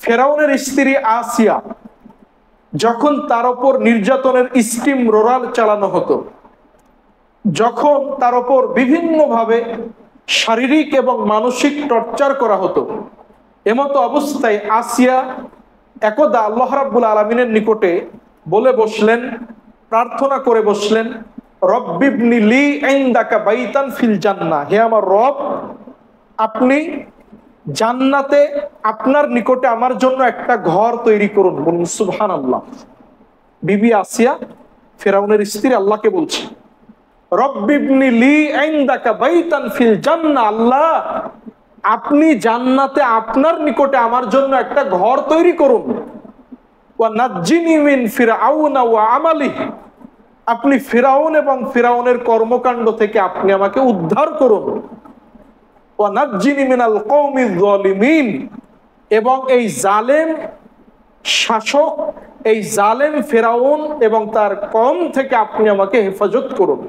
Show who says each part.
Speaker 1: ফেরাউনের স্ত্রী আসিয়া যখন তার উপর নির্যাতনের স্টিম রোলার চালানো হতো, যখন তার উপর বিভিন্নভাবে শারীরিক এবং মানসিক টর্চার করা হতো, এমতো অবস্থায় আসিয়া একদা আল্লাহ রাব্বুল আলামিনের নিকটে বলে বসলেন, প্রার্থনা করে বসলেন, রব্বিবনি লি ইনদাকা বাইতান ফিল জান্নাহ, হে আমার রব, আপনি জান্নাতে আপনার নিকটে আমার জন্য একটা ঘর তৈরি করুন। বলুন সুবহানাল্লাহ। বিবি আসিয়া ফেরাউনের স্ত্রী আল্লাহকে বলছে, রব্বিবনি লি ইনদাকা বাইতান ফিল জান্নাহ, আল্লাহ আপনি জান্নাতে আপনার নিকটে আমার জন্য একটা ঘর তৈরি করুন। ওয়া নাজ্জিনি মিন ফিরআউনা ওয়া আমালিহি, আপনি ফিরআউন এবং ফিরআউনের কর্মকাণ্ড থেকে আপনি আমাকে উদ্ধার করুন। ওয়া নাজ্জিনি মিনাল কওমিজ যালিমিন, এবং এই জালেম শাসক, এই জালেম ফিরআউন এবং তার কওম থেকে আপনি আমাকে হেফাজত করুন।